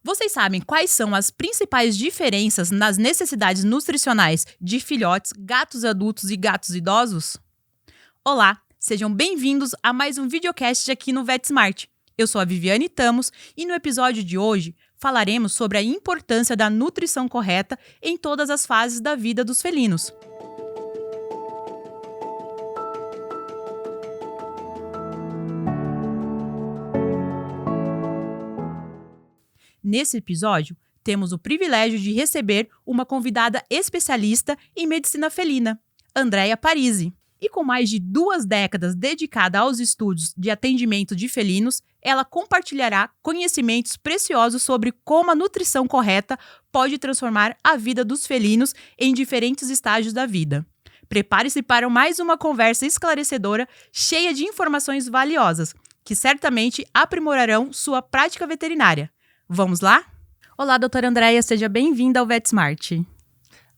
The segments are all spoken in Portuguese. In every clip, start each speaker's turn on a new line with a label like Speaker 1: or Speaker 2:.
Speaker 1: Vocês sabem quais são as principais diferenças nas necessidades nutricionais de filhotes, gatos adultos e gatos idosos? Olá, sejam bem-vindos a mais um videocast aqui no VetSmart. Eu sou a Viviane Tamos e no episódio de hoje falaremos sobre a importância da nutrição correta em todas as fases da vida dos felinos. Nesse episódio, temos o privilégio de receber uma convidada especialista em medicina felina, Andréia Parisi. E com mais de 2 décadas dedicada aos estudos de atendimento de felinos, ela compartilhará conhecimentos preciosos sobre como a nutrição correta pode transformar a vida dos felinos em diferentes estágios da vida. Prepare-se para mais uma conversa esclarecedora, cheia de informações valiosas, que certamente aprimorarão sua prática veterinária. Vamos lá? Olá, doutora Andréia, seja bem-vinda ao VetSmart.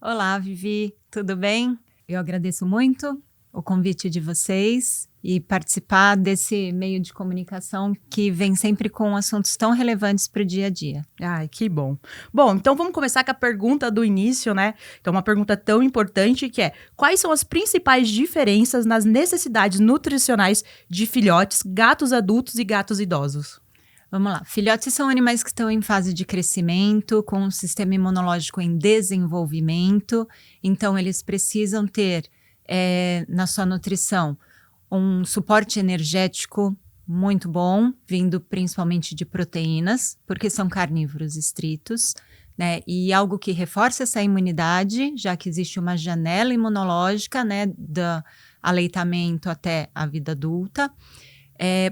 Speaker 2: Olá, Vivi, tudo bem? Eu agradeço muito o convite de vocês e participar desse meio de comunicação que vem sempre com assuntos tão relevantes para o dia a dia.
Speaker 1: Ai, que bom. Bom, então vamos começar com a pergunta do início, né? Então, uma pergunta tão importante que é: quais são as principais diferenças nas necessidades nutricionais de filhotes, gatos adultos e gatos idosos?
Speaker 2: Vamos lá. Filhotes são animais que estão em fase de crescimento, com um sistema imunológico em desenvolvimento. Então, eles precisam ter, na sua nutrição, um suporte energético muito bom, vindo principalmente de proteínas, porque são carnívoros estritos, né? E algo que reforça essa imunidade, já que existe uma janela imunológica, né, do aleitamento até a vida adulta.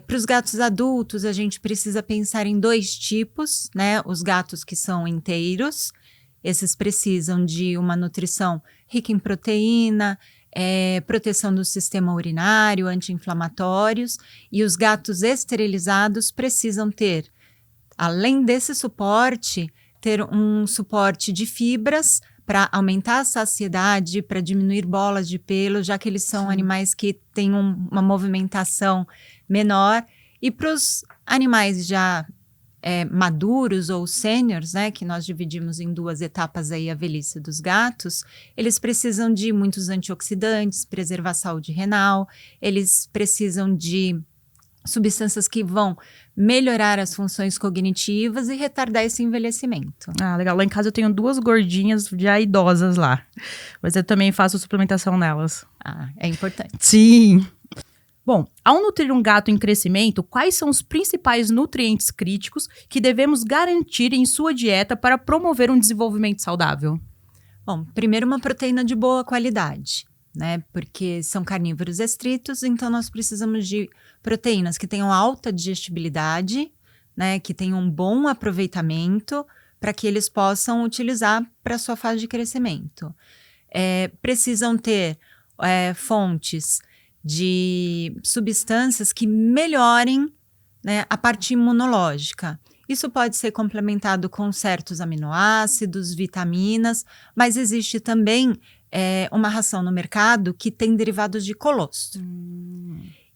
Speaker 2: Para os gatos adultos, a gente precisa pensar em 2 tipos, né? Os gatos que são inteiros, esses precisam de uma nutrição rica em proteína, proteção do sistema urinário, anti-inflamatórios, e os gatos esterilizados precisam ter, além desse suporte, ter um suporte de fibras para aumentar a saciedade, para diminuir bolas de pelo, já que eles são animais que têm uma movimentação menor. E para os animais já maduros ou sêniores, né, que nós dividimos em 2 etapas aí a velhice dos gatos, eles precisam de muitos antioxidantes, preservar a saúde renal, eles precisam de substâncias que vão melhorar as funções cognitivas e retardar esse envelhecimento.
Speaker 1: Ah, legal. Lá em casa eu tenho 2 gordinhas já idosas lá, mas eu também faço suplementação nelas.
Speaker 2: Ah, é importante.
Speaker 1: Sim. Bom, ao nutrir um gato em crescimento, quais são os principais nutrientes críticos que devemos garantir em sua dieta para promover um desenvolvimento saudável?
Speaker 2: Bom, primeiro uma proteína de boa qualidade, né? Porque são carnívoros estritos, então nós precisamos de proteínas que tenham alta digestibilidade, né? Que tenham um bom aproveitamento para que eles possam utilizar para a sua fase de crescimento. Precisam ter fontes de substâncias que melhorem, né, a parte imunológica. Isso pode ser complementado com certos aminoácidos, vitaminas, mas existe também uma ração no mercado que tem derivados de colostro.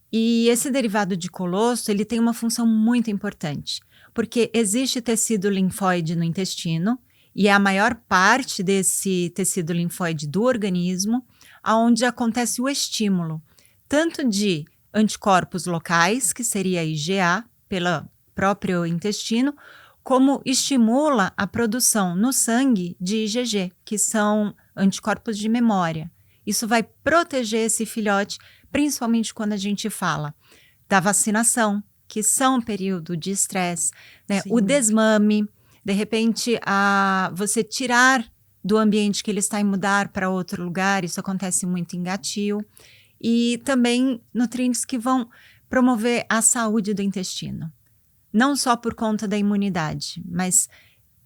Speaker 2: E esse derivado de colostro, ele tem uma função muito importante, porque existe tecido linfóide no intestino, e é a maior parte desse tecido linfóide do organismo, onde acontece o estímulo, tanto de anticorpos locais, que seria a IgA, pelo próprio intestino, como estimula a produção no sangue de IgG, que são anticorpos de memória. Isso vai proteger esse filhote, principalmente quando a gente fala da vacinação, que são um período de estresse, né? O desmame, de repente, você tirar do ambiente que ele está e mudar para outro lugar, isso acontece muito em gatil. E também nutrientes que vão promover a saúde do intestino. Não só por conta da imunidade, mas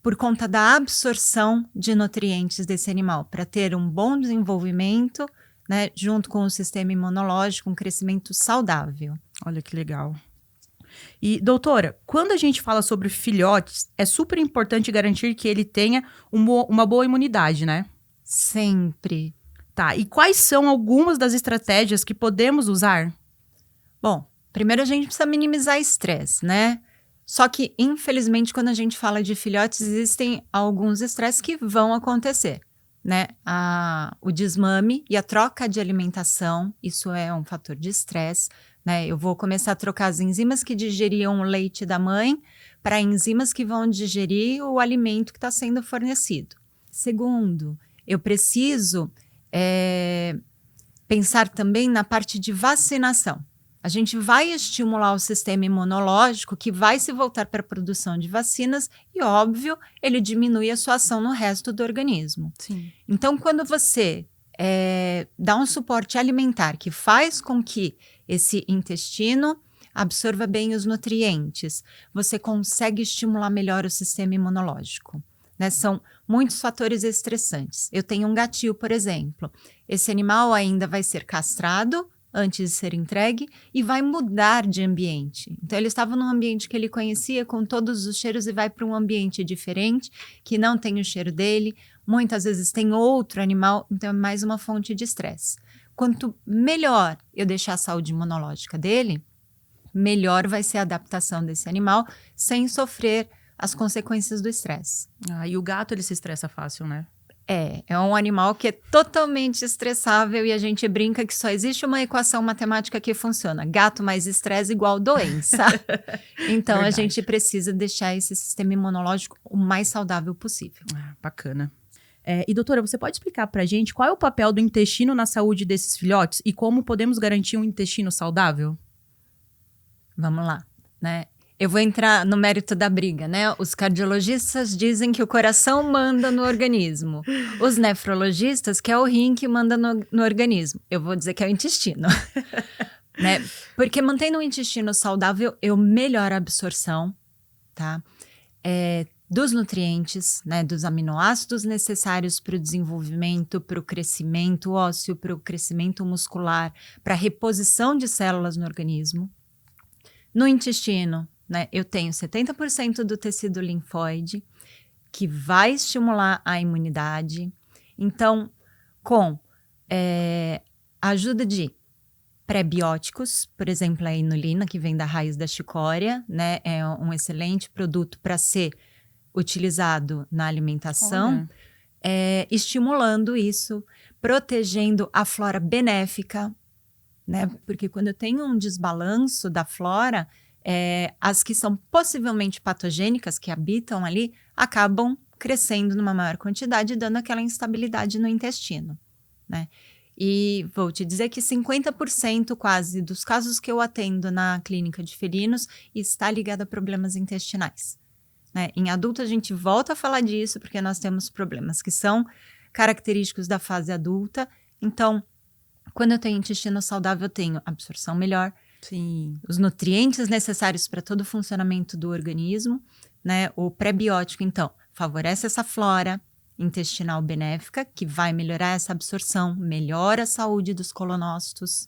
Speaker 2: por conta da absorção de nutrientes desse animal, para ter um bom desenvolvimento, né, junto com o sistema imunológico, um crescimento saudável.
Speaker 1: Olha que legal. E, doutora, quando a gente fala sobre filhotes, é super importante garantir que ele tenha uma boa imunidade, né?
Speaker 2: Sempre.
Speaker 1: Tá, e quais são algumas das estratégias que podemos usar?
Speaker 2: Bom, primeiro a gente precisa minimizar estresse, né? Só que, infelizmente, quando a gente fala de filhotes, existem alguns estresses que vão acontecer, né? O desmame e a troca de alimentação, isso é um fator de estresse, né? Eu vou começar a trocar as enzimas que digeriam o leite da mãe para enzimas que vão digerir o alimento que está sendo fornecido. Segundo, eu preciso pensar também na parte de vacinação. A gente vai estimular o sistema imunológico que vai se voltar para a produção de vacinas e, óbvio, ele diminui a sua ação no resto do organismo.
Speaker 1: Sim.
Speaker 2: Então, quando você dá um suporte alimentar que faz com que esse intestino absorva bem os nutrientes, você consegue estimular melhor o sistema imunológico. Né? São muitos fatores estressantes. Eu tenho um gatil, por exemplo. Esse animal ainda vai ser castrado antes de ser entregue e vai mudar de ambiente. Então, ele estava num ambiente que ele conhecia com todos os cheiros e vai para um ambiente diferente, que não tem o cheiro dele. Muitas vezes tem outro animal, então é mais uma fonte de estresse. Quanto melhor eu deixar a saúde imunológica dele, melhor vai ser a adaptação desse animal sem sofrer as consequências do estresse.
Speaker 1: E o gato, ele se estressa fácil, né?
Speaker 2: É um animal que é totalmente estressável e a gente brinca que só existe uma equação matemática que funciona. Gato mais estresse igual doença. Então,
Speaker 1: Verdade.
Speaker 2: a gente precisa deixar esse sistema imunológico o mais saudável possível.
Speaker 1: Bacana. E doutora, você pode explicar pra gente qual é o papel do intestino na saúde desses filhotes e como podemos garantir um intestino saudável?
Speaker 2: Vamos lá, né? Eu vou entrar no mérito da briga, né? Os cardiologistas dizem que o coração manda no organismo. Os nefrologistas que é o rim que manda no organismo. Eu vou dizer que é o intestino. Né? Porque mantendo o intestino saudável, eu melhoro a absorção, tá? Dos nutrientes, né? Dos aminoácidos necessários para o desenvolvimento, para o crescimento ósseo, para o crescimento muscular, para a reposição de células no organismo. No intestino, né, eu tenho 70% do tecido linfóide, que vai estimular a imunidade. Então, com a ajuda de prebióticos, por exemplo, a inulina, que vem da raiz da chicória, né, é um excelente produto para ser utilizado na alimentação, estimulando isso, protegendo a flora benéfica, né, porque quando eu tenho um desbalanço da flora, as que são possivelmente patogênicas, que habitam ali, acabam crescendo numa maior quantidade, dando aquela instabilidade no intestino, né? E vou te dizer que 50% quase dos casos que eu atendo na clínica de felinos está ligado a problemas intestinais, né? Em adulto a gente volta a falar disso, porque nós temos problemas que são característicos da fase adulta. Então, quando eu tenho intestino saudável, eu tenho absorção melhor,
Speaker 1: Sim.
Speaker 2: Os nutrientes necessários para todo o funcionamento do organismo, né? O prebiótico, então, favorece essa flora intestinal benéfica, que vai melhorar essa absorção, melhora a saúde dos colonócitos.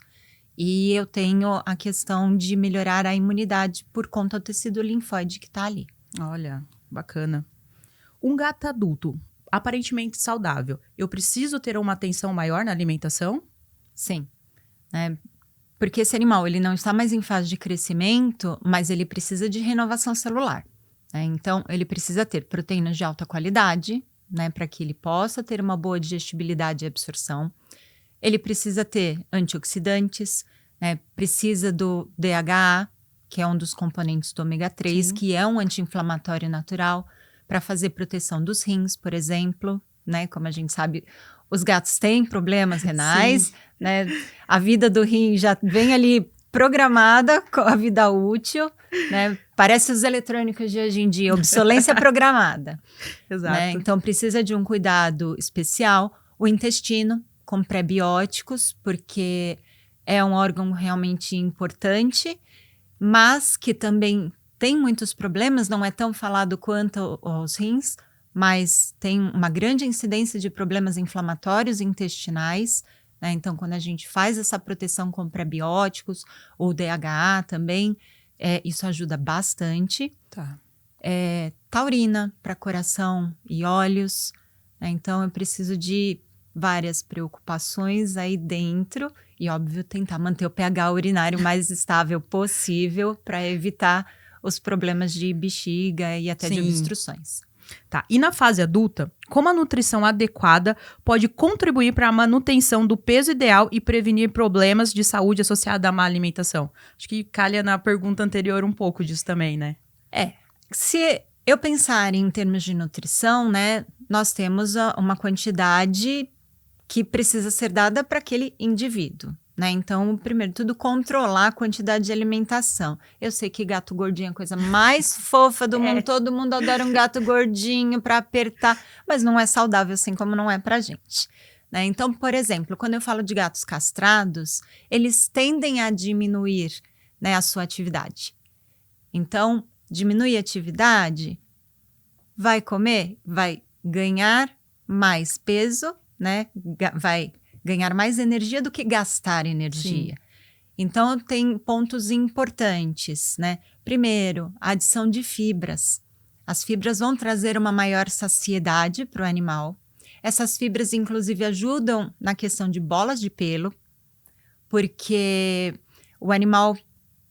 Speaker 2: E eu tenho a questão de melhorar a imunidade por conta do tecido linfóide que está ali.
Speaker 1: Olha, bacana. Um gato adulto, aparentemente saudável, eu preciso ter uma atenção maior na alimentação?
Speaker 2: Sim, porque esse animal ele não está mais em fase de crescimento, mas ele precisa de renovação celular. Né? Então, ele precisa ter proteínas de alta qualidade, né, para que ele possa ter uma boa digestibilidade e absorção. Ele precisa ter antioxidantes, né, precisa do DHA, que é um dos componentes do ômega 3,
Speaker 1: Sim.
Speaker 2: que é um anti-inflamatório natural, para fazer proteção dos rins, por exemplo. Né? Como a gente sabe, os gatos têm problemas renais, né? A vida do rim já vem ali programada com a vida útil, né? Parece os eletrônicos de hoje em dia, obsolescência programada.
Speaker 1: Exato.
Speaker 2: Né? Então, precisa de um cuidado especial. O intestino, com prebióticos, porque é um órgão realmente importante, mas que também tem muitos problemas, não é tão falado quanto os rins, mas tem uma grande incidência de problemas inflamatórios intestinais, né? Então, quando a gente faz essa proteção com prebióticos, ou DHA também, isso ajuda bastante.
Speaker 1: Tá.
Speaker 2: Taurina para coração e olhos, né? Então eu preciso de várias preocupações aí dentro e, óbvio, tentar manter o pH urinário mais estável possível para evitar os problemas de bexiga e até de
Speaker 1: Sim.
Speaker 2: obstruções.
Speaker 1: Tá. E na fase adulta, como a nutrição adequada pode contribuir para a manutenção do peso ideal e prevenir problemas de saúde associados à má alimentação? Acho que calha na pergunta anterior um pouco disso também, né?
Speaker 2: Se eu pensar em termos de nutrição, né, nós temos uma quantidade que precisa ser dada para aquele indivíduo, né? Então, primeiro de tudo, controlar a quantidade de alimentação. Eu sei que gato gordinho é a coisa mais fofa do mundo, todo mundo adora um gato gordinho para apertar, mas não é saudável assim como não é pra gente, né? Então, por exemplo, quando eu falo de gatos castrados, eles tendem a diminuir, né, a sua atividade. Então, diminuir a atividade, vai comer, vai ganhar mais peso, né? Vai ganhar mais energia do que gastar energia.
Speaker 1: Sim.
Speaker 2: Então, tem pontos importantes, né? Primeiro, a adição de fibras. As fibras vão trazer uma maior saciedade para o animal. Essas fibras, inclusive, ajudam na questão de bolas de pelo, porque o animal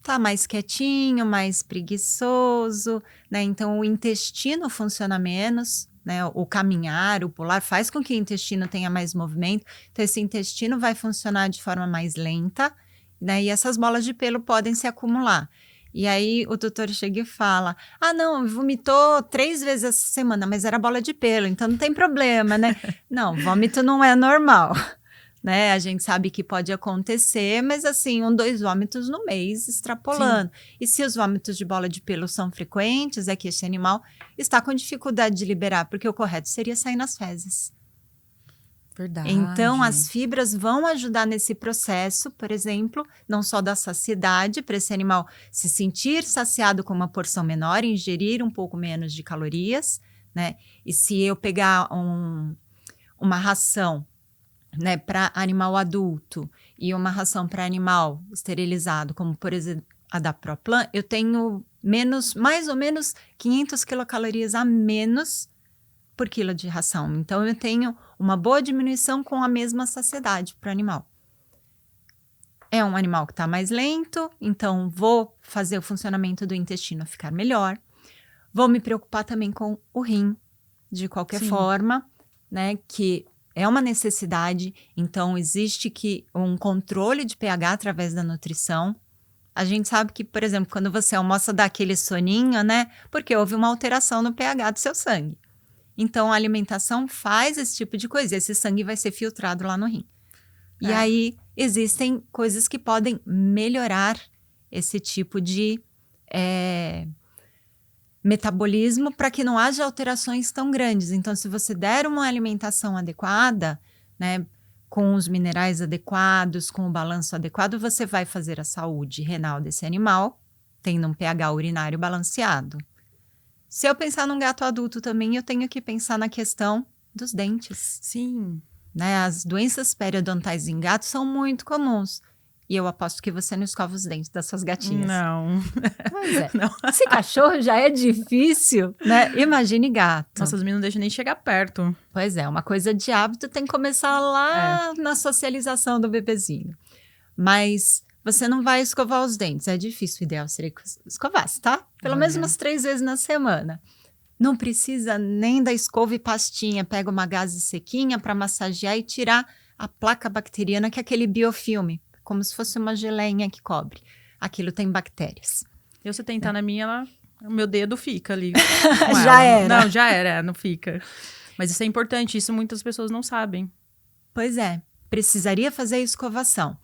Speaker 2: tá mais quietinho, mais preguiçoso, né? Então, o intestino funciona menos, né? O caminhar, o pular faz com que o intestino tenha mais movimento. Então, esse intestino vai funcionar de forma mais lenta, né? E essas bolas de pelo podem se acumular. E aí, o tutor chega e fala, não, vomitou 3 vezes essa semana, mas era bola de pelo, então não tem problema, né? Não, vômito não é normal. Né? A gente sabe que pode acontecer, mas assim, 1, 2 vômitos no mês, extrapolando. Sim. E se os vômitos de bola de pelo são frequentes, é que esse animal está com dificuldade de liberar, porque o correto seria sair nas fezes.
Speaker 1: Verdade.
Speaker 2: Então, as fibras vão ajudar nesse processo, por exemplo, não só da saciedade, para esse animal se sentir saciado com uma porção menor, ingerir um pouco menos de calorias, né? E se eu pegar uma ração, né, para animal adulto e uma ração para animal esterilizado, como por exemplo a da ProPlan, eu tenho mais ou menos 500 quilocalorias a menos por quilo de ração. Então, eu tenho uma boa diminuição com a mesma saciedade para o animal. É um animal que está mais lento, então vou fazer o funcionamento do intestino ficar melhor. Vou me preocupar também com o rim, de qualquer forma, né, que é uma necessidade, então existe um controle de pH através da nutrição. A gente sabe que, por exemplo, quando você almoça dá aquele soninho, né? Porque houve uma alteração no pH do seu sangue. Então, a alimentação faz esse tipo de coisa. Esse sangue vai ser filtrado lá no rim. E aí, existem coisas que podem melhorar esse tipo de metabolismo para que não haja alterações tão grandes. Então, se você der uma alimentação adequada, né, com os minerais adequados, com o balanço adequado, você vai fazer a saúde renal desse animal, tendo um pH urinário balanceado. Se eu pensar num gato adulto também, eu tenho que pensar na questão dos dentes.
Speaker 1: Sim.
Speaker 2: Né, as doenças periodontais em gatos são muito comuns. E eu aposto que você não escova os dentes das suas gatinhas.
Speaker 1: Não.
Speaker 2: Pois é. Não. Se cachorro já é difícil, né? Imagine gato.
Speaker 1: Nossa, os meninos não deixam nem chegar perto.
Speaker 2: Pois é, uma coisa de hábito tem que começar lá na socialização do bebezinho. Mas você não vai escovar os dentes, é difícil. O ideal seria que escovasse, tá? Pelo menos umas 3 vezes na semana. Não precisa nem da escova e pastinha. Pega uma gaze sequinha para massagear e tirar a placa bacteriana, que é aquele biofilme. Como se fosse uma geleinha que cobre. Aquilo tem bactérias.
Speaker 1: E você tentar na minha, o meu dedo fica ali.
Speaker 2: Já era.
Speaker 1: Não, já era, não fica. Mas isso é importante, isso muitas pessoas não sabem.
Speaker 2: Pois é, precisaria fazer a escovação.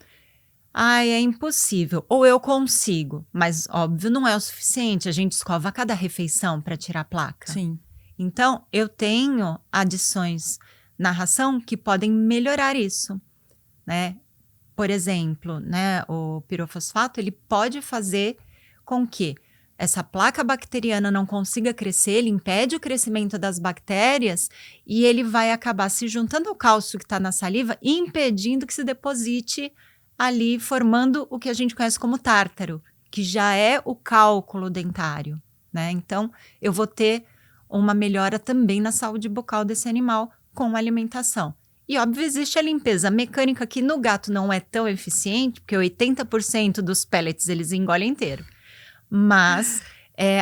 Speaker 2: É impossível. Ou eu consigo, mas óbvio não é o suficiente. A gente escova a cada refeição para tirar a placa.
Speaker 1: Sim.
Speaker 2: Então, eu tenho adições na ração que podem melhorar isso, né? Por exemplo, né, o pirofosfato, ele pode fazer com que essa placa bacteriana não consiga crescer, ele impede o crescimento das bactérias e ele vai acabar se juntando ao cálcio que está na saliva e impedindo que se deposite ali, formando o que a gente conhece como tártaro, que já é o cálculo dentário, né? Então, eu vou ter uma melhora também na saúde bucal desse animal com a alimentação. E, óbvio, existe a limpeza mecânica que no gato não é tão eficiente, porque 80% dos pellets eles engolem inteiro. Mas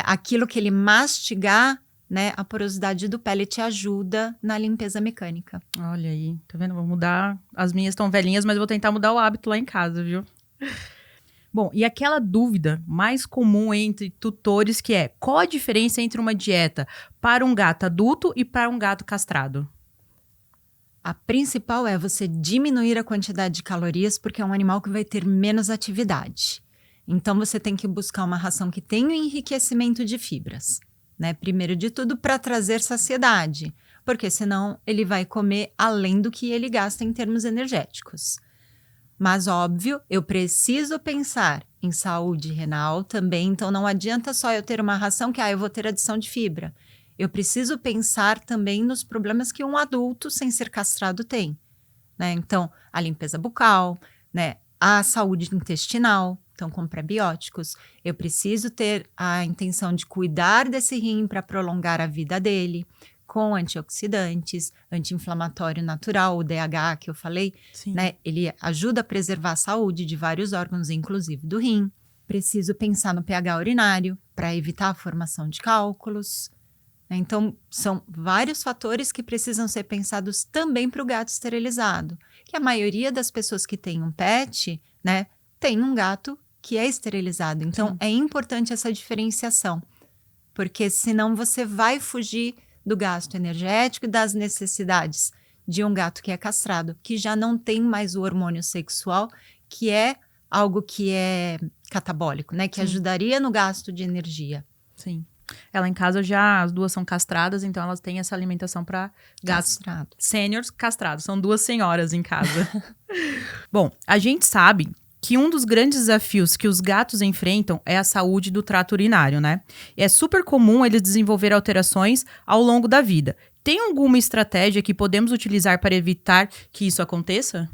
Speaker 2: aquilo que ele mastigar, né, a porosidade do pellet ajuda na limpeza mecânica.
Speaker 1: Olha aí, tá vendo? Vou mudar. As minhas estão velhinhas, mas eu vou tentar mudar o hábito lá em casa, viu? Bom, e aquela dúvida mais comum entre tutores que é: qual a diferença entre uma dieta para um gato adulto e para um gato castrado?
Speaker 2: A principal é você diminuir a quantidade de calorias, porque é um animal que vai ter menos atividade. Então, você tem que buscar uma ração que tenha um enriquecimento de fibras, né? Primeiro de tudo, para trazer saciedade, porque senão ele vai comer além do que ele gasta em termos energéticos. Mas, óbvio, eu preciso pensar em saúde renal também, então não adianta só eu ter uma ração que eu vou ter adição de fibra. Eu preciso pensar também nos problemas que um adulto sem ser castrado tem, né? Então, a limpeza bucal, né? A saúde intestinal, então com prebióticos. Eu preciso ter a intenção de cuidar desse rim para prolongar a vida dele, com antioxidantes, anti-inflamatório natural, o DH que eu falei, né? Ele ajuda a preservar a saúde de vários órgãos, inclusive do rim. Preciso pensar no pH urinário para evitar a formação de cálculos. Então, são vários fatores que precisam ser pensados também para o gato esterilizado. Que a maioria das pessoas que tem um pet, né, tem um gato que é esterilizado. Então, é importante essa diferenciação, porque senão você vai fugir do gasto energético e das necessidades de um gato que é castrado, que já não tem mais o hormônio sexual, que é algo que é catabólico, né? Que ajudaria no gasto de energia.
Speaker 1: Sim. Ela em casa as duas são castradas, então elas têm essa alimentação para gatos sêniores castrados. São duas senhoras em casa. Bom, a gente sabe que um dos grandes desafios que os gatos enfrentam é a saúde do trato urinário, né? E é super comum eles desenvolver alterações ao longo da vida. Tem alguma estratégia que podemos utilizar para evitar que isso aconteça?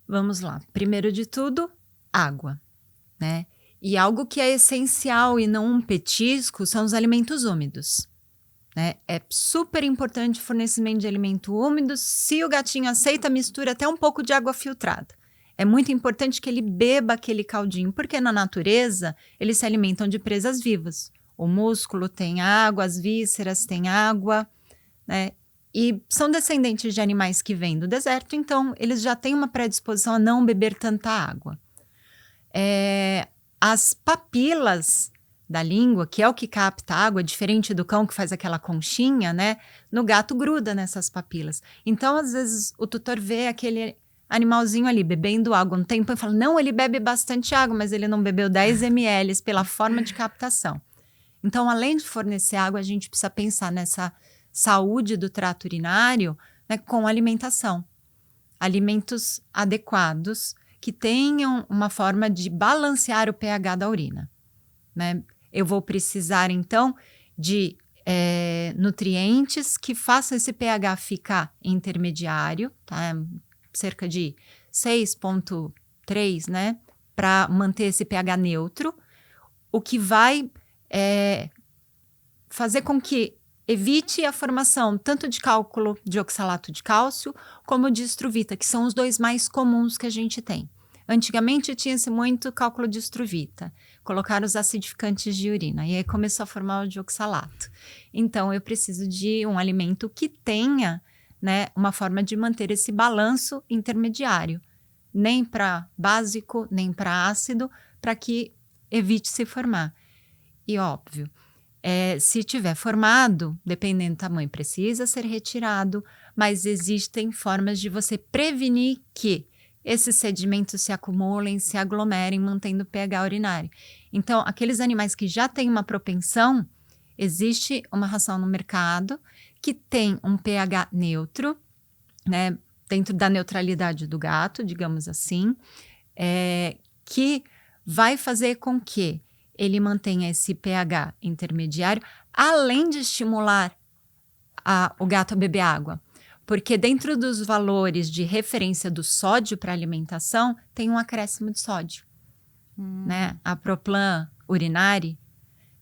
Speaker 2: Vamos lá. Primeiro de tudo, água, né? E algo que é essencial e não um petisco são os alimentos úmidos, né? É super importante o fornecimento de alimento úmido. Se o gatinho aceita, mistura até um pouco de água filtrada. É muito importante que ele beba aquele caldinho, porque na natureza eles se alimentam de presas vivas. O músculo tem água, as vísceras têm água, né? E são descendentes de animais que vêm do deserto, então eles já têm uma predisposição a não beber tanta água. As papilas da língua, que é o que capta água, diferente do cão que faz aquela conchinha, né? No gato gruda nessas papilas. Então, às vezes, o tutor vê aquele animalzinho ali bebendo água um tempo e fala, não, ele bebe bastante água, mas ele não bebeu 10 ml pela forma de captação. Então, além de fornecer água, a gente precisa pensar nessa saúde do trato urinário, né, com alimentação. Alimentos adequados que tenham uma forma de balancear o pH da urina, né? Eu vou precisar, então, de nutrientes que façam esse pH ficar intermediário, tá? Cerca de 6,3, né? Para manter esse pH neutro, o que vai fazer com que evite a formação tanto de cálculo de oxalato de cálcio como de estruvita, que são os dois mais comuns que a gente tem. Antigamente tinha-se muito cálculo de estruvita, colocaram os acidificantes de urina e aí começou a formar o de oxalato. Então eu preciso de um alimento que tenha, né, uma forma de manter esse balanço intermediário, nem para básico, nem para ácido, para que evite se formar. E óbvio, se tiver formado, dependendo do tamanho, precisa ser retirado, mas existem formas de você prevenir que esses sedimentos se acumulem, se aglomerem, mantendo o pH urinário. Então, aqueles animais que já têm uma propensão, existe uma ração no mercado que tem um pH neutro, né, dentro da neutralidade do gato, digamos assim, que vai fazer com que ele mantenha esse pH intermediário, além de estimular o gato a beber água. Porque dentro dos valores de referência do sódio para alimentação, tem um acréscimo de sódio. Né? A Proplan Urinari,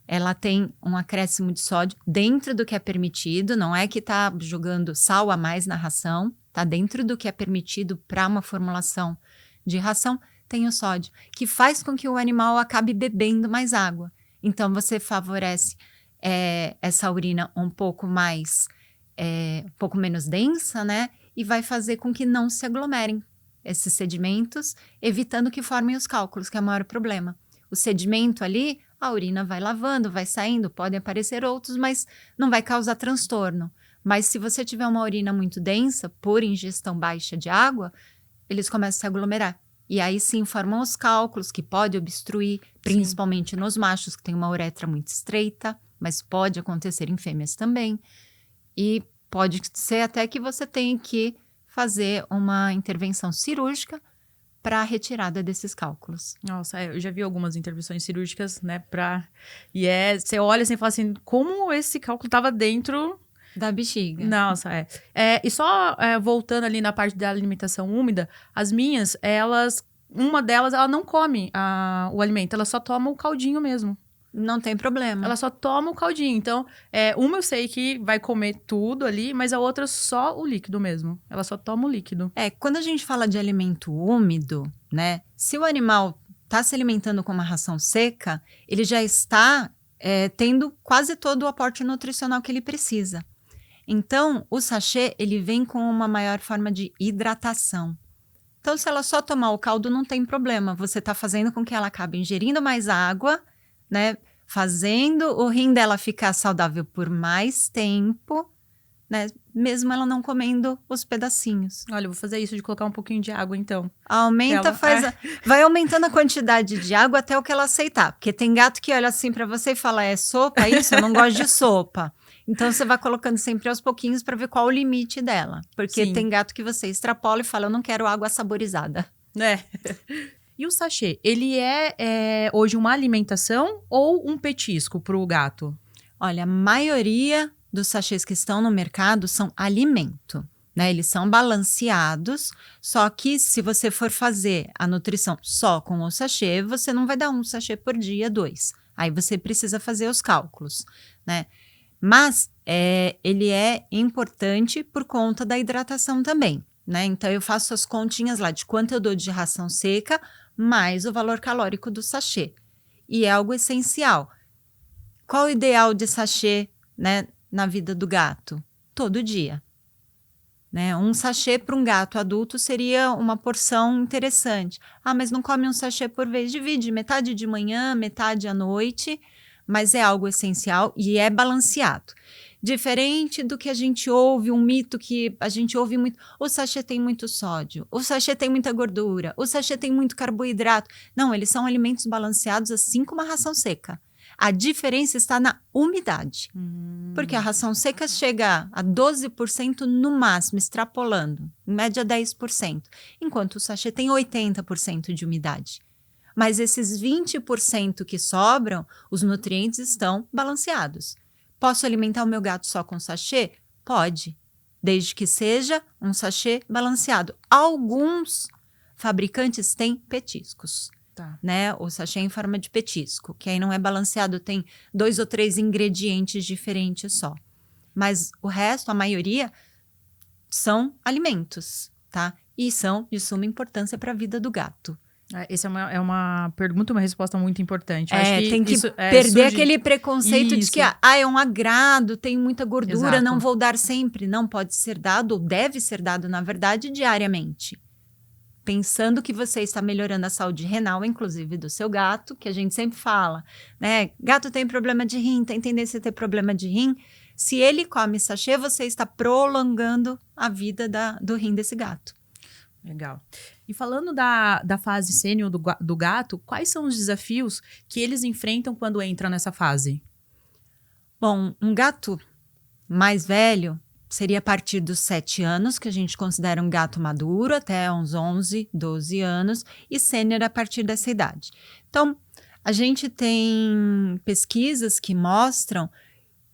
Speaker 2: ela tem um acréscimo de sódio dentro do que é permitido, não é que está jogando sal a mais na ração, está dentro do que é permitido para uma formulação de ração, tem o sódio, que faz com que o animal acabe bebendo mais água. Então, você favorece essa urina um pouco mais, um pouco menos densa, né? E vai fazer com que não se aglomerem esses sedimentos, evitando que formem os cálculos, que é o maior problema. O sedimento ali, a urina vai lavando, vai saindo, podem aparecer outros, mas não vai causar transtorno. Mas se você tiver uma urina muito densa, por ingestão baixa de água, eles começam a se aglomerar. E aí sim formam os cálculos, que pode obstruir, principalmente nos machos, que tem uma uretra muito estreita, mas pode acontecer em fêmeas também. E pode ser até que você tenha que fazer uma intervenção cirúrgica para a retirada desses cálculos.
Speaker 1: Nossa, eu já vi algumas intervenções cirúrgicas, né, você olha assim e fala assim, como esse cálculo estava dentro
Speaker 2: da bexiga.
Speaker 1: Nossa, e só voltando ali na parte da alimentação úmida, as minhas, uma delas, ela não come o alimento, ela só toma o caldinho mesmo.
Speaker 2: Não tem problema.
Speaker 1: Ela só toma o caldinho. Então, uma eu sei que vai comer tudo ali, mas a outra só o líquido mesmo. Ela só toma o líquido.
Speaker 2: Quando a gente fala de alimento úmido, né? Se o animal está se alimentando com uma ração seca, ele já está tendo quase todo o aporte nutricional que ele precisa. Então, o sachê, ele vem com uma maior forma de hidratação. Então, se ela só tomar o caldo, não tem problema. Você está fazendo com que ela acabe ingerindo mais água, né? Fazendo o rim dela ficar saudável por mais tempo, né? Mesmo ela não comendo os pedacinhos.
Speaker 1: Olha, eu vou fazer isso de colocar um pouquinho de água, então.
Speaker 2: Vai aumentando a quantidade de água até o que ela aceitar. Porque tem gato que olha assim para você e fala, é sopa isso? Eu não gosto de sopa. Então, você vai colocando sempre aos pouquinhos para ver qual o limite dela. Porque tem gato que você extrapola e fala, eu não quero água saborizada.
Speaker 1: E o sachê, ele é hoje uma alimentação ou um petisco para o gato?
Speaker 2: Olha, a maioria dos sachês que estão no mercado são alimento, né? Eles são balanceados, só que se você for fazer a nutrição só com o sachê, você não vai dar um sachê por dia, 2. Aí você precisa fazer os cálculos, né? Mas ele é importante por conta da hidratação também, né? Então, eu faço as continhas lá de quanto eu dou de ração seca, mais o valor calórico do sachê. E é algo essencial. Qual o ideal de sachê, né, na vida do gato? Todo dia. Né? Um sachê para um gato adulto seria uma porção interessante. Mas não come um sachê por vez. Divide metade de manhã, metade à noite, mas é algo essencial e é balanceado. Diferente do que a gente ouve, um mito que a gente ouve muito, o sachê tem muito sódio, o sachê tem muita gordura, o sachê tem muito carboidrato. Não, eles são alimentos balanceados assim como a ração seca. A diferença está na umidade, porque a ração seca chega a 12% no máximo, extrapolando, em média 10%, enquanto o sachê tem 80% de umidade. Mas esses 20% que sobram, os nutrientes estão balanceados. Posso alimentar o meu gato só com sachê? Pode, desde que seja um sachê balanceado. Alguns fabricantes têm petiscos, né? O sachê em forma de petisco, que aí não é balanceado, tem 2 ou 3 ingredientes diferentes só. Mas o resto, a maioria, são alimentos, tá? E são de suma importância para a vida do gato.
Speaker 1: Essa é uma pergunta, uma resposta muito importante.
Speaker 2: Acho que tem que perder aquele preconceito de que é um agrado, tem muita gordura,
Speaker 1: Exato.
Speaker 2: não vou dar sempre. Não, pode ser dado, ou deve ser dado, na verdade, diariamente. Pensando que você está melhorando a saúde renal, inclusive do seu gato, que a gente sempre fala, né? Gato tem problema de rim, tem tendência a ter problema de rim. Se ele come sachê, você está prolongando a vida do rim desse gato.
Speaker 1: Legal. E falando da fase sênior do gato, quais são os desafios que eles enfrentam quando entram nessa fase?
Speaker 2: Bom, um gato mais velho seria a partir dos 7 anos, que a gente considera um gato maduro, até uns 11, 12 anos, e sênior a partir dessa idade. Então, a gente tem pesquisas que mostram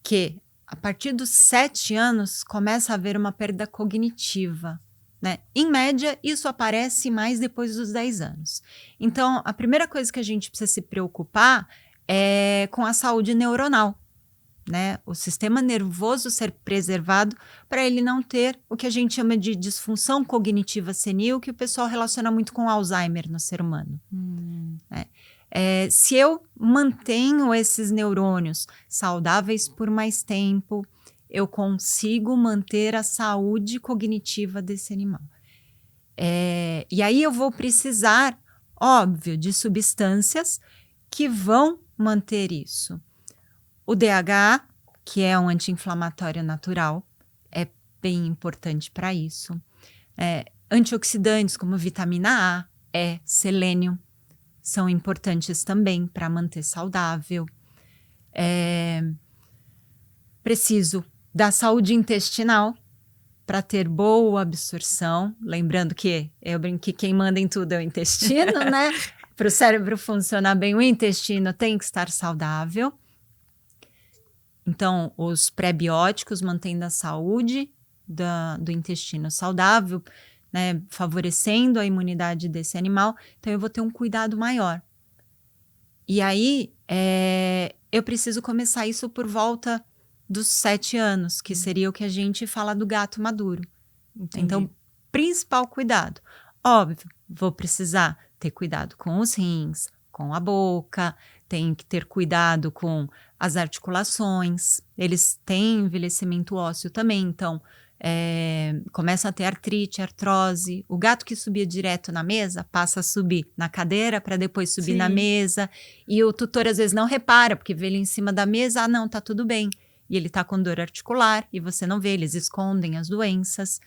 Speaker 2: que a partir dos 7 anos começa a haver uma perda cognitiva. Né? Em média, isso aparece mais depois dos 10 anos. Então, a primeira coisa que a gente precisa se preocupar é com a saúde neuronal, né? O sistema nervoso ser preservado para ele não ter o que a gente chama de disfunção cognitiva senil, que o pessoal relaciona muito com Alzheimer no ser humano. Né? Se eu mantenho esses neurônios saudáveis por mais tempo, eu consigo manter a saúde cognitiva desse animal. E aí eu vou precisar, óbvio, de substâncias que vão manter isso. O DHA, que é um anti-inflamatório natural, é bem importante para isso. Antioxidantes como vitamina A, selênio, são importantes também para manter saudável. Preciso da saúde intestinal para ter boa absorção. Lembrando que eu brinco que quem manda em tudo é o intestino, né? Para o cérebro funcionar bem, o intestino tem que estar saudável. Então, os pré-bióticos mantendo a saúde do intestino saudável, né, favorecendo a imunidade desse animal. Então, eu vou ter um cuidado maior. E aí, eu preciso começar isso por volta dos 7 anos, que seria o que a gente fala do gato maduro.
Speaker 1: Entendi.
Speaker 2: Então, principal cuidado. Óbvio, vou precisar ter cuidado com os rins, com a boca, tenho que ter cuidado com as articulações. Eles têm envelhecimento ósseo também, então começa a ter artrite, artrose. O gato que subia direto na mesa passa a subir na cadeira para depois subir
Speaker 1: Sim.
Speaker 2: na mesa. E o tutor às vezes não repara, porque vê ele em cima da mesa, não, tá tudo bem. E ele tá com dor articular e você não vê, eles escondem as doenças.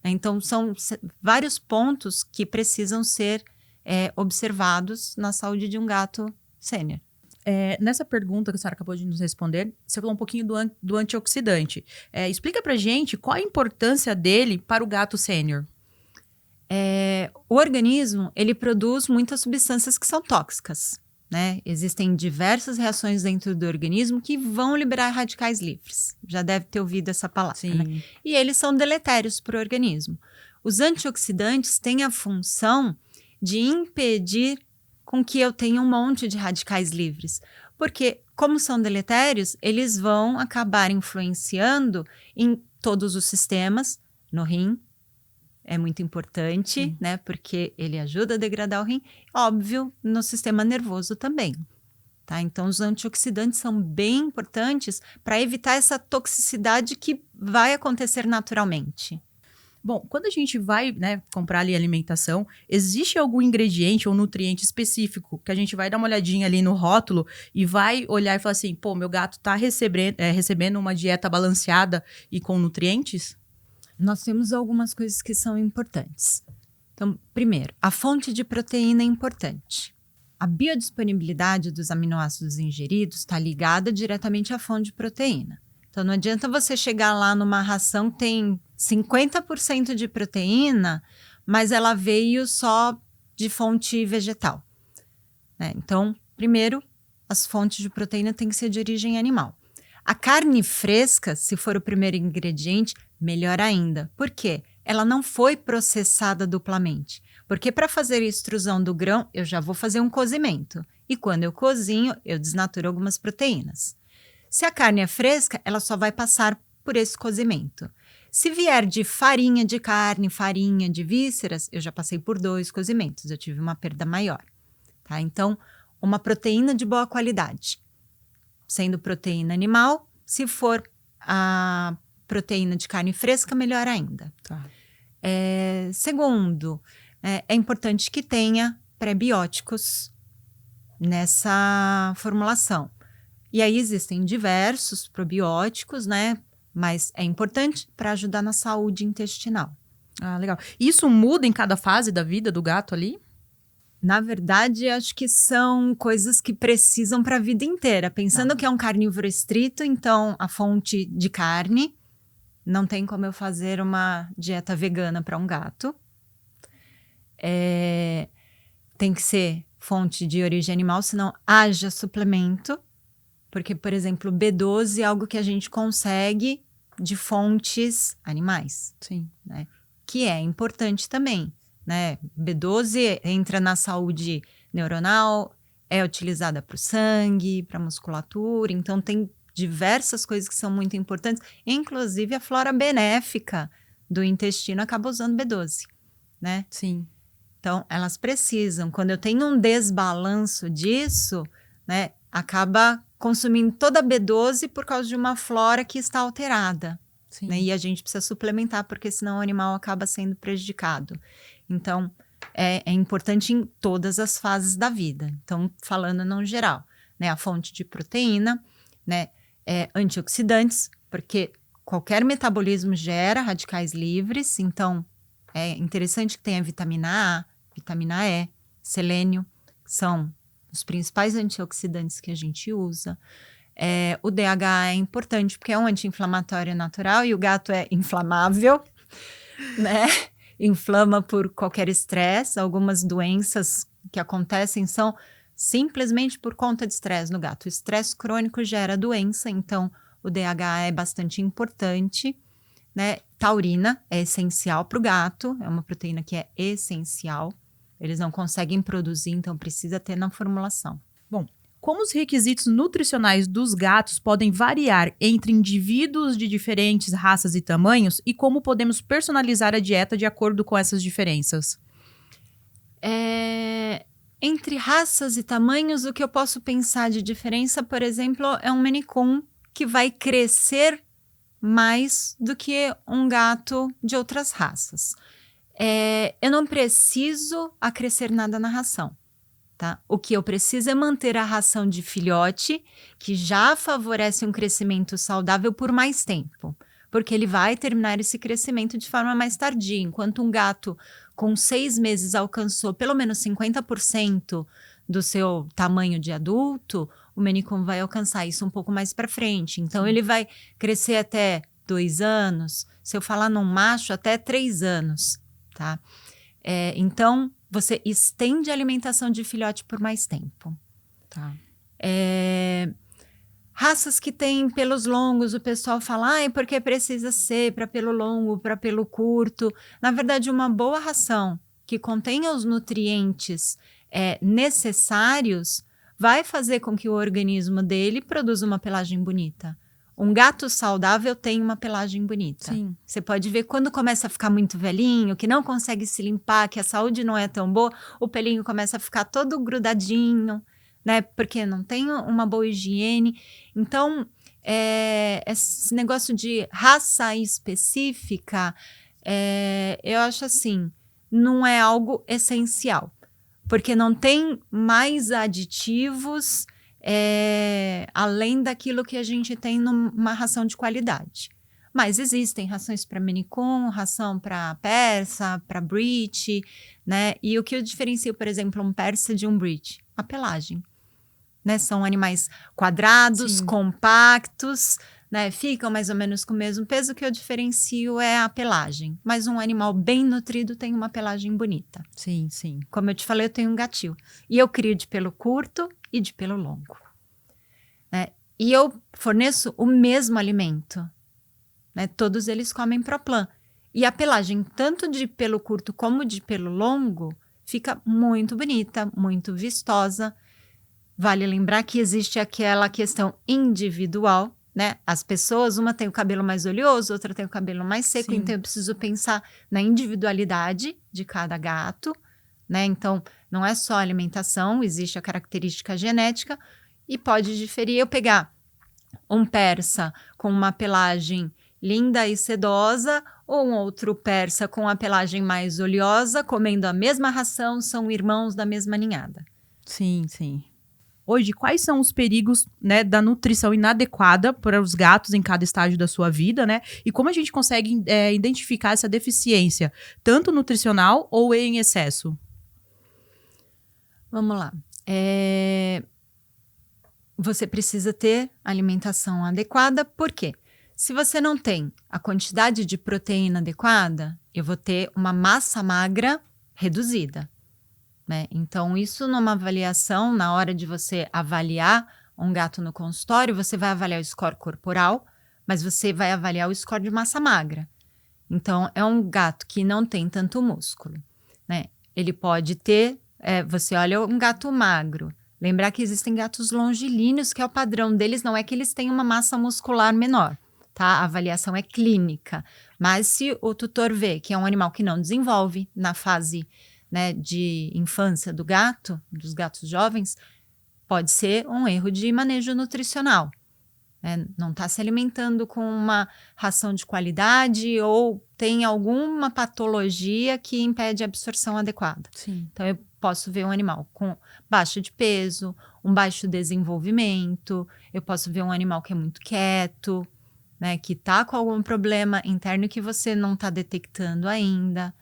Speaker 2: Então, são vários pontos que precisam ser observados na saúde de um gato sênior.
Speaker 1: Nessa pergunta que a senhora acabou de nos responder, você falou um pouquinho do antioxidante. Explica pra gente qual a importância dele para o gato sênior.
Speaker 2: O organismo, ele produz muitas substâncias que são tóxicas, né? Existem diversas reações dentro do organismo que vão liberar radicais livres. Já deve ter ouvido essa palavra,
Speaker 1: Sim.
Speaker 2: né? E eles são deletérios para o organismo. Os antioxidantes têm a função de impedir com que eu tenha um monte de radicais livres. Porque, como são deletérios, eles vão acabar influenciando em todos os sistemas, no rim, é muito importante, né? Porque ele ajuda a degradar o rim. Óbvio, no sistema nervoso também. Tá? Então, os antioxidantes são bem importantes para evitar essa toxicidade que vai acontecer naturalmente.
Speaker 1: Bom, quando a gente vai, né, comprar ali alimentação, existe algum ingrediente ou nutriente específico que a gente vai dar uma olhadinha ali no rótulo e vai olhar e falar assim, pô, meu gato tá recebendo uma dieta balanceada e com nutrientes?
Speaker 2: Nós temos algumas coisas que são importantes. Então, primeiro, a fonte de proteína é importante. A biodisponibilidade dos aminoácidos ingeridos está ligada diretamente à fonte de proteína. Então, não adianta você chegar lá numa ração que tem 50% de proteína, mas ela veio só de fonte vegetal, né? Então, primeiro, as fontes de proteína têm que ser de origem animal. A carne fresca, se for o primeiro ingrediente, melhor ainda. Por quê? Ela não foi processada duplamente. Porque para fazer a extrusão do grão, eu já vou fazer um cozimento. E quando eu cozinho, eu desnaturo algumas proteínas. Se a carne é fresca, ela só vai passar por esse cozimento. Se vier de farinha de carne, farinha de vísceras, eu já passei por 2 cozimentos, eu tive uma perda maior. Tá? Então, uma proteína de boa qualidade. Sendo proteína animal, se for a proteína de carne fresca, melhor ainda.
Speaker 1: Tá.
Speaker 2: Segundo, é importante que tenha pré-bióticos nessa formulação. E aí existem diversos probióticos, né? Mas é importante para ajudar na saúde intestinal.
Speaker 1: Ah, legal. Isso muda em cada fase da vida do gato ali?
Speaker 2: Na verdade, acho que são coisas que precisam para a vida inteira. Pensando que é um carnívoro estrito, então a fonte de carne, não tem como eu fazer uma dieta vegana para um gato. Tem que ser fonte de origem animal, senão haja suplemento. Porque, por exemplo, B12 é algo que a gente consegue de fontes animais.
Speaker 1: Sim.
Speaker 2: Né? Que é importante também. Né? B12 entra na saúde neuronal, é utilizada para o sangue, para a musculatura, então tem diversas coisas que são muito importantes, inclusive a flora benéfica do intestino acaba usando B12, né?
Speaker 1: Sim.
Speaker 2: Então, elas precisam. Quando eu tenho um desbalanço disso, né, acaba consumindo toda a B12 por causa de uma flora que está alterada. Né, e a gente precisa suplementar, porque senão o animal acaba sendo prejudicado. Então, é importante em todas as fases da vida. Então, falando no geral, né, a fonte de proteína, né, antioxidantes, porque qualquer metabolismo gera radicais livres, então é interessante que tenha vitamina A, vitamina E, selênio, são os principais antioxidantes que a gente usa. O DHA é importante porque é um anti-inflamatório natural e o gato é inflamável, né? Inflama por qualquer estresse. Algumas doenças que acontecem são simplesmente por conta de estresse no gato. O estresse crônico gera doença, então o DHA é bastante importante, né? Taurina é essencial para o gato, é uma proteína que é essencial. Eles não conseguem produzir, então precisa ter na formulação.
Speaker 1: Bom, como os requisitos nutricionais dos gatos podem variar entre indivíduos de diferentes raças e tamanhos e como podemos personalizar a dieta de acordo com essas diferenças?
Speaker 2: Entre raças e tamanhos, o que eu posso pensar de diferença, por exemplo, é um Maine Coon que vai crescer mais do que um gato de outras raças. Eu não preciso acrescer nada na ração. Tá? O que eu preciso é manter a ração de filhote, que já favorece um crescimento saudável por mais tempo, porque ele vai terminar esse crescimento de forma mais tardia. Enquanto um gato com 6 meses alcançou pelo menos 50% do seu tamanho de adulto, o Maine Coon vai alcançar isso um pouco mais para frente. Então, ele vai crescer até 2 anos, se eu falar num macho, até 3 anos. Tá? Então, você estende a alimentação de filhote por mais tempo.
Speaker 1: Tá.
Speaker 2: Raças que têm pelos longos, o pessoal fala, porque precisa ser para pelo longo, para pelo curto. Na verdade, uma boa ração que contenha os nutrientes necessários vai fazer com que o organismo dele produza uma pelagem bonita. Um gato saudável tem uma pelagem bonita.
Speaker 1: Sim.
Speaker 2: Você pode ver quando começa a ficar muito velhinho, que não consegue se limpar, que a saúde não é tão boa, o pelinho começa a ficar todo grudadinho, né? Porque não tem uma boa higiene. Então, esse negócio de raça específica, eu acho assim, não é algo essencial. Porque não tem mais aditivos além daquilo que a gente tem numa ração de qualidade. Mas existem rações para Maine Coon, ração para persa, para Brite, né? E o que eu diferencio, por exemplo, um persa de um Brite? A pelagem. Né? São animais quadrados,
Speaker 1: Sim.
Speaker 2: compactos, né? Ficam mais ou menos com o mesmo peso. O que eu diferencio é a pelagem. Mas um animal bem nutrido tem uma pelagem bonita.
Speaker 1: Sim, sim.
Speaker 2: Como eu te falei, eu tenho um gatil. E eu crio de pelo curto e de pelo longo. Né? E eu forneço o mesmo alimento. Né? Todos eles comem Proplan. E a pelagem, tanto de pelo curto como de pelo longo, fica muito bonita, muito vistosa. Vale lembrar que existe aquela questão individual, né? As pessoas, uma tem o cabelo mais oleoso, outra tem o cabelo mais seco. Sim. Então eu preciso pensar na individualidade de cada gato, né? Então não é só alimentação, existe a característica genética e pode diferir. Eu pegar um persa com uma pelagem linda e sedosa ou um outro persa com a pelagem mais oleosa, comendo a mesma ração, são irmãos da mesma ninhada.
Speaker 1: Sim, sim. Hoje, quais são os perigos, né, da nutrição inadequada para os gatos em cada estágio da sua vida, né? E como a gente consegue identificar essa deficiência, tanto nutricional ou em excesso?
Speaker 2: Vamos lá. Você precisa ter alimentação adequada, por quê? Se você não tem a quantidade de proteína adequada, eu vou ter uma massa magra reduzida. Né? Então, isso numa avaliação, na hora de você avaliar um gato no consultório, você vai avaliar o score corporal, mas você vai avaliar o score de massa magra. Então, é um gato que não tem tanto músculo. Né? Ele pode ter, você olha um gato magro. Lembrar que existem gatos longilíneos, que é o padrão deles, não é que eles têm uma massa muscular menor. Tá? A avaliação é clínica. Mas se o tutor vê que é um animal que não desenvolve na fase né, de infância do gato, dos gatos jovens, pode ser um erro de manejo nutricional. Né? Não está se alimentando com uma ração de qualidade ou tem alguma patologia que impede a absorção adequada.
Speaker 1: Sim.
Speaker 2: Então, eu posso ver um animal com baixo de peso, um baixo desenvolvimento, eu posso ver um animal que é muito quieto, né, que está com algum problema interno que você não está detectando ainda.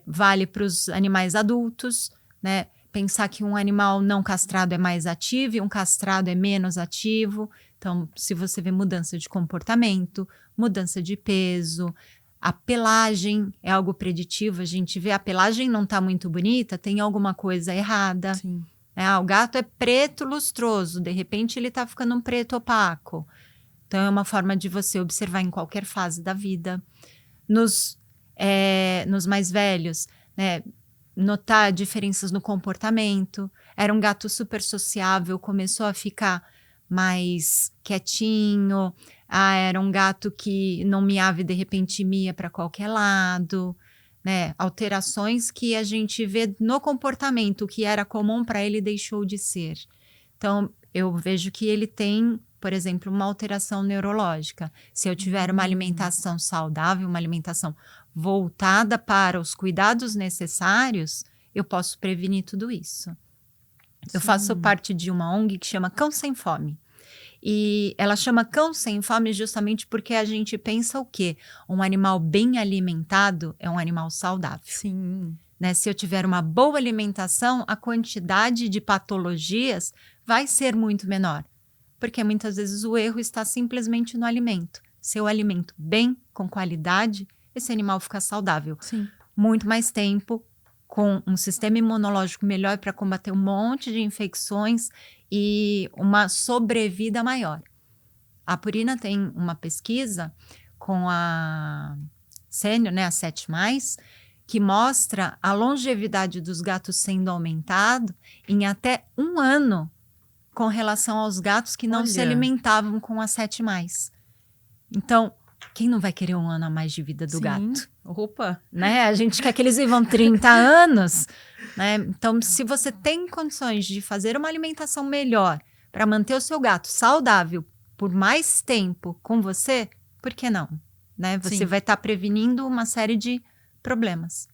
Speaker 2: Vale para os animais adultos, né? Pensar que um animal não castrado é mais ativo e um castrado é menos ativo. Então, se você vê mudança de comportamento, mudança de peso, a pelagem é algo preditivo. A gente vê a pelagem não está muito bonita, tem alguma coisa errada.
Speaker 1: Sim.
Speaker 2: O gato é preto lustroso, de repente ele está ficando um preto opaco. Então, é uma forma de você observar em qualquer fase da vida. Nos mais velhos, né? Notar diferenças no comportamento. Era um gato super sociável, começou a ficar mais quietinho. Era um gato que não miava e de repente mia para qualquer lado. Né? Alterações que a gente vê no comportamento, o que era comum para ele deixou de ser. Então, eu vejo que ele tem, por exemplo, uma alteração neurológica. Se eu tiver uma alimentação saudável, uma alimentação voltada para os cuidados necessários, eu posso prevenir tudo isso. Eu faço parte de uma ONG que chama Cão Sem Fome. E ela chama Cão Sem Fome justamente porque a gente pensa o quê? Um animal bem alimentado é um animal saudável.
Speaker 1: Sim.
Speaker 2: Né? Se eu tiver uma boa alimentação, a quantidade de patologias vai ser muito menor. Porque muitas vezes o erro está simplesmente no alimento. Se eu alimento bem, com qualidade, esse animal fica saudável.
Speaker 1: Sim.
Speaker 2: Muito mais tempo, com um sistema imunológico melhor para combater um monte de infecções e uma sobrevida maior. A Purina tem uma pesquisa com a Sênior, né, a 7+, que mostra a longevidade dos gatos sendo aumentado em até 1 ano com relação aos gatos que não se alimentavam com a 7+. Então, quem não vai querer 1 ano a mais de vida do gato?
Speaker 1: Opa!
Speaker 2: Né? A gente quer que eles vivam 30 anos. Né? Então, se você tem condições de fazer uma alimentação melhor para manter o seu gato saudável por mais tempo com você, por que não? Né? Você vai estar prevenindo uma série de problemas.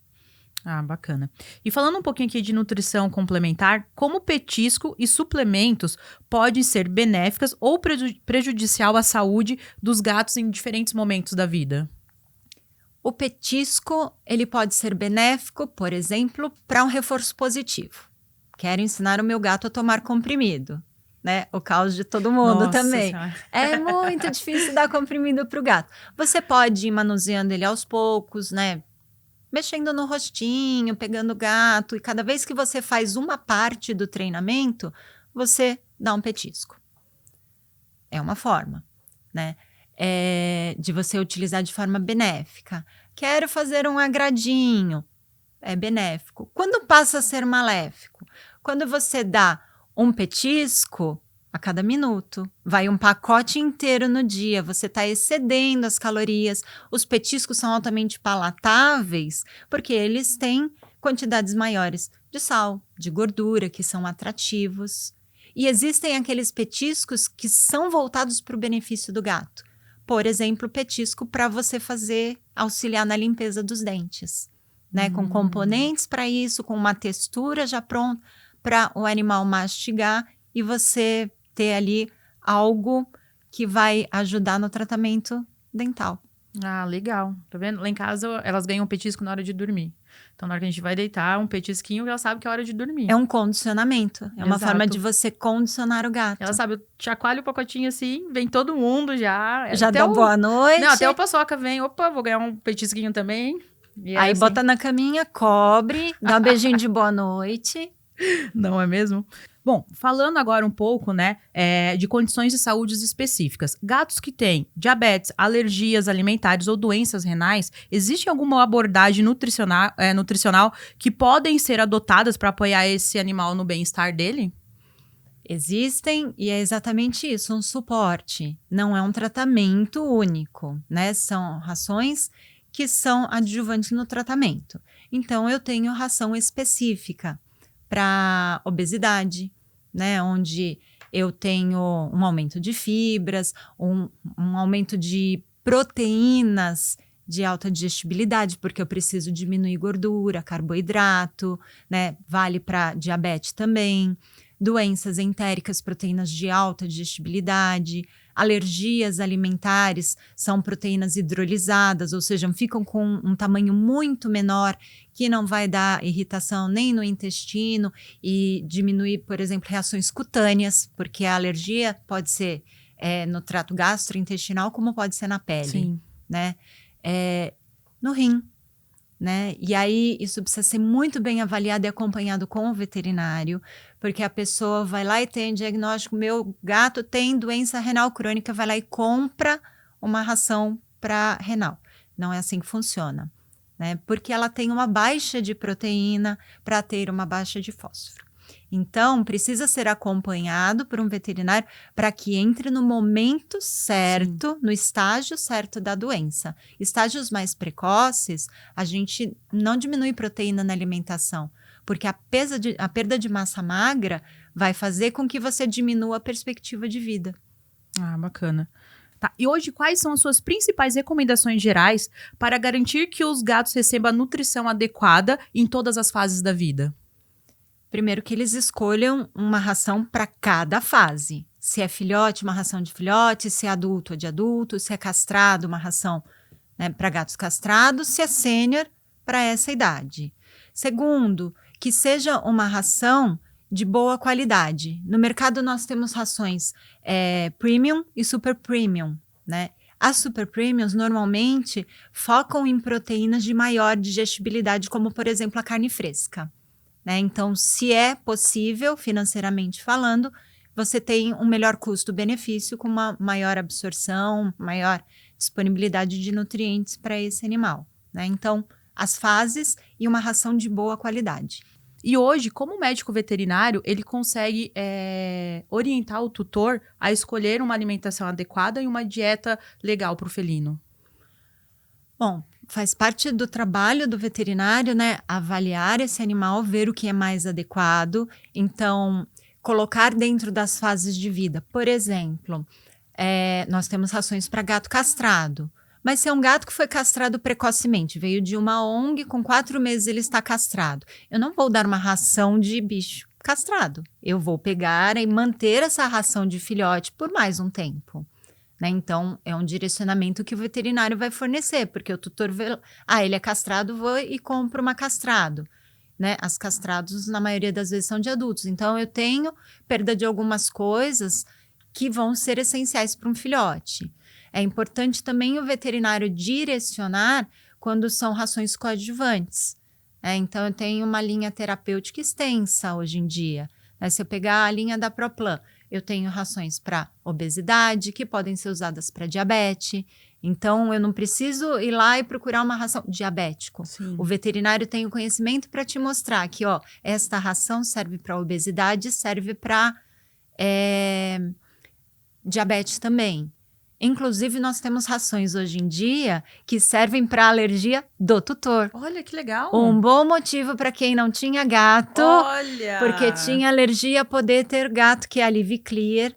Speaker 1: Ah, bacana. E falando um pouquinho aqui de nutrição complementar, como petisco e suplementos podem ser benéficas ou prejudicial à saúde dos gatos em diferentes momentos da vida?
Speaker 2: O petisco, ele pode ser benéfico, por exemplo, para um reforço positivo. Quero ensinar o meu gato a tomar comprimido, né? O caos de todo mundo. Nossa, também. Senhora. É muito difícil dar comprimido para o gato. Você pode ir manuseando ele aos poucos, né? Mexendo no rostinho, pegando o gato. E cada vez que você faz uma parte do treinamento, você dá um petisco. É uma forma, né? De você utilizar de forma benéfica. Quero fazer um agradinho. É benéfico. Quando passa a ser maléfico? Quando você dá um petisco a cada minuto, vai um pacote inteiro no dia, você está excedendo as calorias. Os petiscos são altamente palatáveis porque eles têm quantidades maiores de sal, de gordura, que são atrativos. E existem aqueles petiscos que são voltados para o benefício do gato. Por exemplo, petisco para você auxiliar na limpeza dos dentes, né? Com componentes para isso, com uma textura já pronta para o animal mastigar e você ter ali algo que vai ajudar no tratamento dental.
Speaker 1: Ah, legal. Tá vendo? Lá em casa, elas ganham um petisco na hora de dormir. Então, na hora que a gente vai deitar, um petisquinho, ela sabe que é hora de dormir.
Speaker 2: É um condicionamento. É uma forma de você condicionar o gato.
Speaker 1: Ela sabe, eu chacoalho o pacotinho assim, vem todo mundo já.
Speaker 2: Já dá boa noite.
Speaker 1: Não, até o paçoca vem, opa, vou ganhar um petisquinho também.
Speaker 2: E aí assim, bota na caminha, cobre, dá um beijinho de boa noite.
Speaker 1: Não é mesmo? Bom, falando agora um pouco, né, de condições de saúde específicas. Gatos que têm diabetes, alergias alimentares ou doenças renais, existe alguma abordagem nutricional que podem ser adotadas para apoiar esse animal no bem-estar dele?
Speaker 2: Existem, e é exatamente isso, um suporte. Não é um tratamento único, né? São rações que são adjuvantes no tratamento. Então, eu tenho ração específica para obesidade, né? Onde eu tenho um aumento de fibras, um aumento de proteínas de alta digestibilidade, porque eu preciso diminuir gordura, carboidrato, né? Vale para diabetes também. Doenças entéricas, proteínas de alta digestibilidade. Alergias alimentares são proteínas hidrolisadas, ou seja, ficam com um tamanho muito menor, que não vai dar irritação nem no intestino e diminuir, por exemplo, reações cutâneas, porque a alergia pode ser no trato gastrointestinal, como pode ser na pele.
Speaker 1: Sim.
Speaker 2: Né? No rim, né? E aí isso precisa ser muito bem avaliado e acompanhado com o veterinário, porque a pessoa vai lá e tem diagnóstico, meu gato tem doença renal crônica, vai lá e compra uma ração para renal. Não é assim que funciona, né? Porque ela tem uma baixa de proteína para ter uma baixa de fósforo. Então, precisa ser acompanhado por um veterinário para que entre no momento certo, no estágio certo da doença. Estágios mais precoces, a gente não diminui proteína na alimentação, porque a perda de massa magra vai fazer com que você diminua a perspectiva de vida.
Speaker 1: Ah, bacana. Tá. E hoje, quais são as suas principais recomendações gerais para garantir que os gatos recebam a nutrição adequada em todas as fases da vida?
Speaker 2: Primeiro que eles escolham uma ração para cada fase. Se é filhote, uma ração de filhote. Se é adulto, é de adulto. Se é castrado, uma ração, né, para gatos castrados. Se é sênior, para essa idade. Segundo, que seja uma ração de boa qualidade. No mercado nós temos rações premium e super premium, né? As super premiums normalmente focam em proteínas de maior digestibilidade, como por exemplo a carne fresca. Né? Então, se é possível, financeiramente falando, você tem um melhor custo-benefício com uma maior absorção, maior disponibilidade de nutrientes para esse animal. Né? Então, as fases e uma ração de boa qualidade.
Speaker 1: E hoje, como médico veterinário, ele consegue orientar o tutor a escolher uma alimentação adequada e uma dieta legal para o felino?
Speaker 2: Bom, faz parte do trabalho do veterinário, né? Avaliar esse animal, ver o que é mais adequado. Então, colocar dentro das fases de vida. Por exemplo, nós temos rações para gato castrado. Mas se é um gato que foi castrado precocemente, veio de uma ONG, com 4 meses ele está castrado. Eu não vou dar uma ração de bicho castrado. Eu vou pegar e manter essa ração de filhote por mais um tempo. Né? Então, é um direcionamento que o veterinário vai fornecer, porque o tutor vê, ele é castrado, vou e compro uma castrado. Né? As castrados, na maioria das vezes, são de adultos. Então, eu tenho perda de algumas coisas que vão ser essenciais para um filhote. É importante também o veterinário direcionar quando são rações coadjuvantes. Então, eu tenho uma linha terapêutica extensa hoje em dia. Né? Se eu pegar a linha da ProPlan, eu tenho rações para obesidade, que podem ser usadas para diabetes. Então, eu não preciso ir lá e procurar uma ração diabético.
Speaker 1: Sim.
Speaker 2: O veterinário tem o conhecimento para te mostrar que, esta ração serve para obesidade, serve para diabetes também. Inclusive, nós temos rações hoje em dia que servem para alergia do tutor.
Speaker 1: Olha, que legal!
Speaker 2: Um bom motivo para quem não tinha gato.
Speaker 1: Olha!
Speaker 2: Porque tinha alergia a poder ter gato, que é a Live Clear.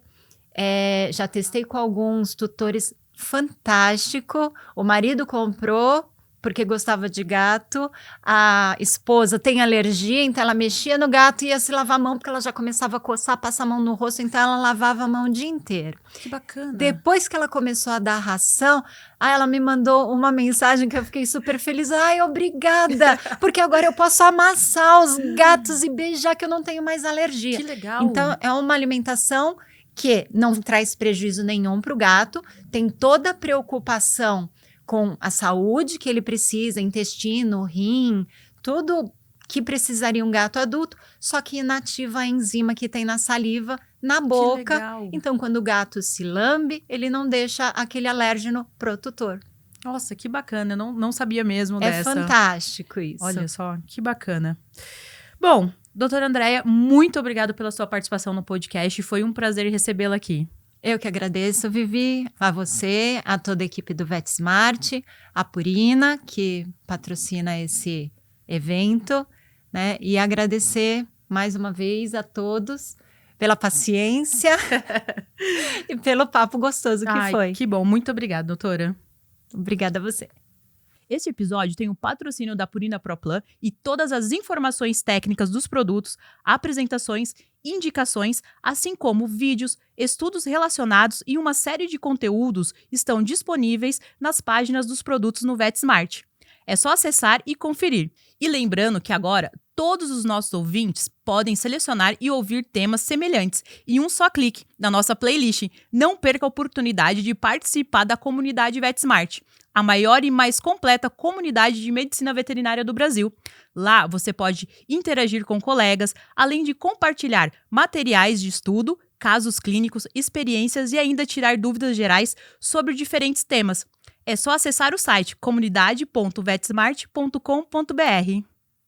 Speaker 2: Já testei com alguns tutores, fantástico. O marido comprou porque gostava de gato. A esposa tem alergia, então ela mexia no gato e ia se lavar a mão, porque ela já começava a coçar, passar a mão no rosto, então ela lavava a mão o dia inteiro.
Speaker 1: Que bacana!
Speaker 2: Depois que ela começou a dar ração, ela me mandou uma mensagem que eu fiquei super feliz. Obrigada! Porque agora eu posso amassar os gatos e beijar, que eu não tenho mais alergia.
Speaker 1: Que legal!
Speaker 2: Então, é uma alimentação que não traz prejuízo nenhum para o gato, tem toda a preocupação com a saúde que ele precisa, intestino, rim, tudo que precisaria um gato adulto, só que inativa a enzima que tem na saliva, na boca.
Speaker 1: Que legal.
Speaker 2: Então, quando o gato se lambe, ele não deixa aquele alérgeno pro tutor.
Speaker 1: Nossa, que bacana, eu não sabia mesmo dessa.
Speaker 2: É fantástico isso.
Speaker 1: Olha só, que bacana. Bom, doutora Andréia, muito obrigada pela sua participação no podcast, foi um prazer recebê-la aqui.
Speaker 2: Eu que agradeço, Vivi, a você, a toda a equipe do VetSmart, a Purina, que patrocina esse evento, né? E agradecer mais uma vez a todos pela paciência e pelo papo gostoso que foi.
Speaker 1: Que bom. Muito obrigada, doutora.
Speaker 2: Obrigada a você.
Speaker 1: Este episódio tem o patrocínio da Purina ProPlan e todas as informações técnicas dos produtos, apresentações, indicações, assim como vídeos, estudos relacionados e uma série de conteúdos estão disponíveis nas páginas dos produtos no VetSmart. É só acessar e conferir. E lembrando que agora todos os nossos ouvintes podem selecionar e ouvir temas semelhantes em um só clique na nossa playlist. Não perca a oportunidade de participar da comunidade VetSmart, a maior e mais completa comunidade de medicina veterinária do Brasil. Lá você pode interagir com colegas, além de compartilhar materiais de estudo, casos clínicos, experiências e ainda tirar dúvidas gerais sobre diferentes temas. É só acessar o site comunidade.vetsmart.com.br.